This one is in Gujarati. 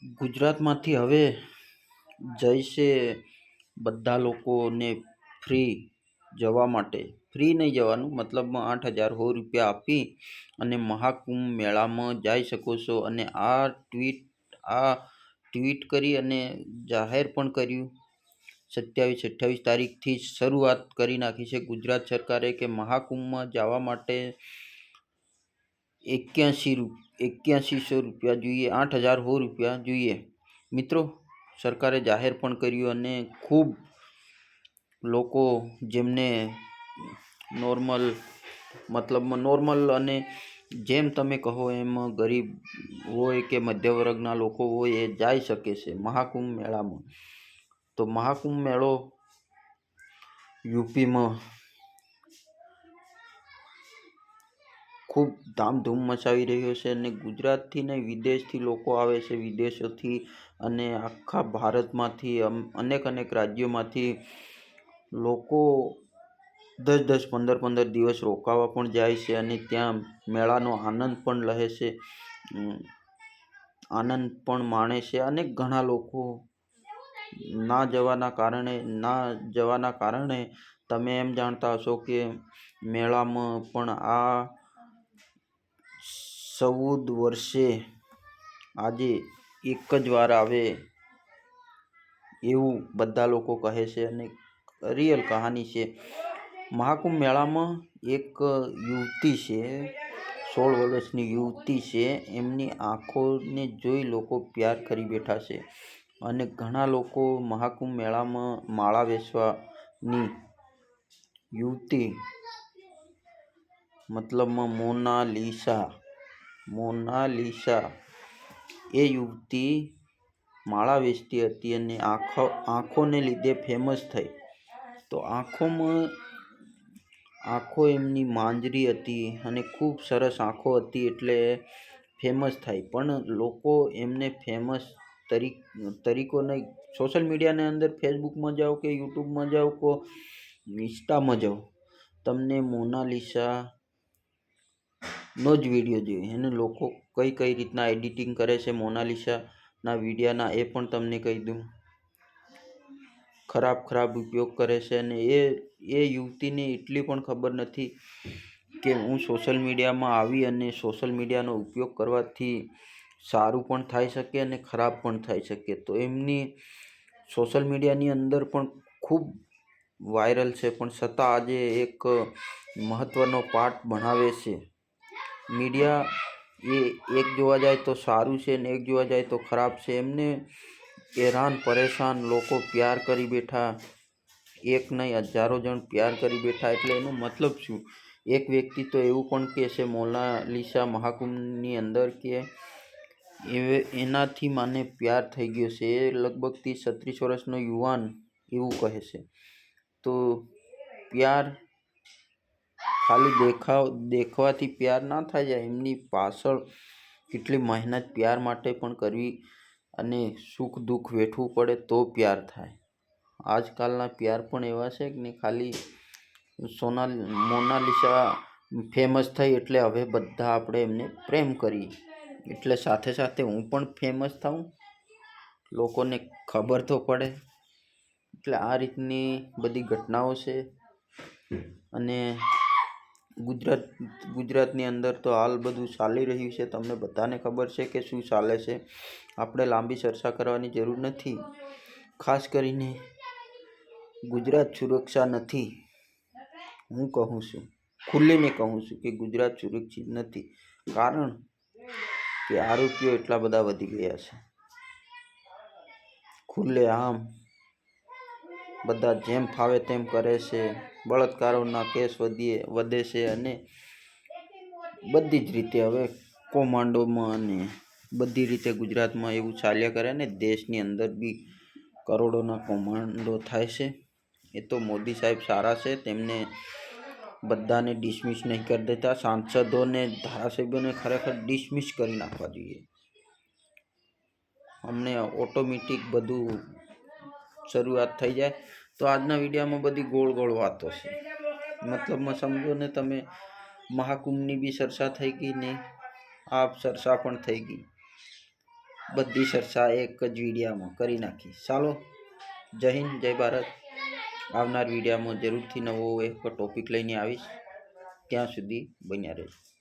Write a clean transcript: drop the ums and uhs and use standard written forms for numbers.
ગુજરાતમાંથી હવે જઈશે બધા લોકોને ફ્રી જવા માટે. ફ્રી નહીં જવાનું, મતલબમાં 8,000 રૂપિયા આપી અને મહાકુંભ મેળામાં જઈ શકો છો. અને આ ટ્વીટ કરી અને જાહેર પણ કર્યું. 27-28 તારીખથી શરૂઆત કરી નાખી છે ગુજરાત સરકારે કે મહાકુંભમાં જવા માટે 8100 રૂપિયા જોઈએ, 8,000 રૂપિયા જોઈએ. મિત્રો, સરકારે જાહેર પણ કર્યું અને ખૂબ લોકો જેમને નોર્મલ અને જેમ તમે કહો એમ ગરીબ હોય કે મધ્ય વર્ગના લોકો હોય એ જઈ શકે છે મહાકુંભ મેળામાં. તો મહાકુંભ મેળો યુપીમાં ખૂબ ધામધૂમ મચાવી રહ્યો છે અને ગુજરાતથી નહીં વિદેશથી લોકો આવે છે, વિદેશોથી અને આખા ભારતમાંથી અનેક રાજ્યોમાંથી લોકો 10-10, 15-15 દિવસ રોકાવા પણ જાય છે અને ત્યાં મેળાનો આનંદ પણ લે છે, આનંદ પણ માણે છે. અને ઘણા લોકો ના જવાના કારણે તમે એમ જાણતા હશો કે મેળામાં પણ આ 14 વર્ષે આજે એક જ વાર આવે એવું બધા લોકો કહે છે અને રિયલ કહાની છે. મહાકુંભ મેળામાં એક યુવતી છે, 16 વર્ષની યુવતી છે, એમની આંખોને જોઈ લોકો પ્યાર કરી બેઠા છે. અને ઘણા લોકો મહાકુંભ મેળામાં માળા વેચવાની યુવતી, મતલબમાં મોનાલિસા એ યુવતી માળા વેચતી હતી અને આંખોને લીધે ફેમસ થઈ. તો આંખો એમની માંજરી હતી અને ખૂબ સરસ આંખો હતી એટલે ફેમસ થઈ. પણ લોકો એમને ફેમસ તરીકો નહીં, સોશિયલ મીડિયાની અંદર ફેસબુકમાં જાઓ કે યુટ્યુબમાં જાઓ કે ઇન્સ્ટામાં જાઓ, તમને મોનાલિસાનો જ વિડીયો જોઈએ. એને લોકો કઈ રીતના એડિટિંગ કરે છે મોનાલિસાના વિડીયાના એ પણ તમને કહી દઉં. ખરાબ ઉપયોગ કરે છે અને એ યુવતીને એટલી પણ ખબર નથી કે હું સોશિયલ મીડિયામાં આવી અને સોશિયલ મીડિયાનો ઉપયોગ કરવાથી સારું પણ થઈ શકે અને ખરાબ પણ થઈ શકે. તો એમની સોશિયલ મીડિયાની અંદર પણ ખૂબ વાયરલ છે, પણ છતાં આજે એક મહત્ત્વનો પાર્ટ ભણાવે છે. મીડિયા એ એક જોવા જાય તો સારું છે અને એક જોવા જાય તો ખરાબ છે. એમને હેરાન પરેશાન લોકો પ્યાર કરી બેઠા, એક નહીં હજારો જણ પ્યાર કરી બેઠા. એટલે એનો મતલબ શું? એક વ્યક્તિ તો એવું પણ કહે છે મોનાલિસા મહાકુંભની અંદર કે એનાથી મને પ્યાર થઈ ગયો છે. એ લગભગ 30-36 વર્ષનો યુવાન એવું કહે છે. તો પ્યાર ખાલી દેખવાથી પ્યાર ના થઈ જાય, એમની પાછળ કેટલી મહેનત પ્યાર માટે પણ કરવી અને સુખ દુઃખ વેઠવું પડે તો પ્યાર થાય. આજકાલના પ્યાર પણ એવા છે કે ખાલી મોનાલિસા ફેમસ થઈ એટલે હવે બધા આપણે એમને પ્રેમ કરીએ, એટલે સાથે હું પણ ફેમસ થાઉં, લોકોને ખબર તો પડે. એટલે આ રીતની બધી ઘટનાઓ છે. અને ગુજરાતની અંદર તો હાલ બધું ચાલી રહ્યું છે, તમને બધાને ખબર છે કે શું ચાલે છે. આપણે લાંબી ચર્ચા કરવાની જરૂર નથી. ખાસ કરીને ગુજરાત સુરક્ષા નથી. હું કહું છું, ખુલ્લીને કહું છું કે ગુજરાત સુરક્ષિત નથી, કારણ કે આરોપીઓ એટલા બધા વધી ગયા છે. ખુલ્લેઆમ બધા જેમ ફાવે તેમ કરે છે, બળાત્કારોના કેસ વધે છે અને બધી જ રીતે હવે કોમાંડોમાં અને બધી રીતે ગુજરાતમાં એવું ચાલ્યા કરે અને દેશની અંદર બી કરોડોના કોમાંડો થાય છે. એ તો મોદી સાહેબ સારા છે, તેમને બધાને ડિસમિસ નહીં કરી દેતા. સાંસદોને, ધારાસભ્યોને ખરેખર ડિસમિસ કરી નાખવા જોઈએ. અમને ઓટોમેટિક બધું શરૂઆત થઈ જાય. તો આજના વિડીયોમાં બધી ગોળ વાતો છે. મતલબમાં સમજો ને તમે, મહાકુંભની બી ચર્ચા થઈ ગઈ ને આ ચર્ચા પણ થઈ ગઈ. બધી ચર્ચા એક જ વિડીયામાં કરી નાખી. ચાલો, જય હિન્દ, જય ભારત. આવનાર વિડીયામાં જરૂરથી નવો એક ટોપિક લઈને આવીશ. ત્યાં સુધી બન્યા રહેજો.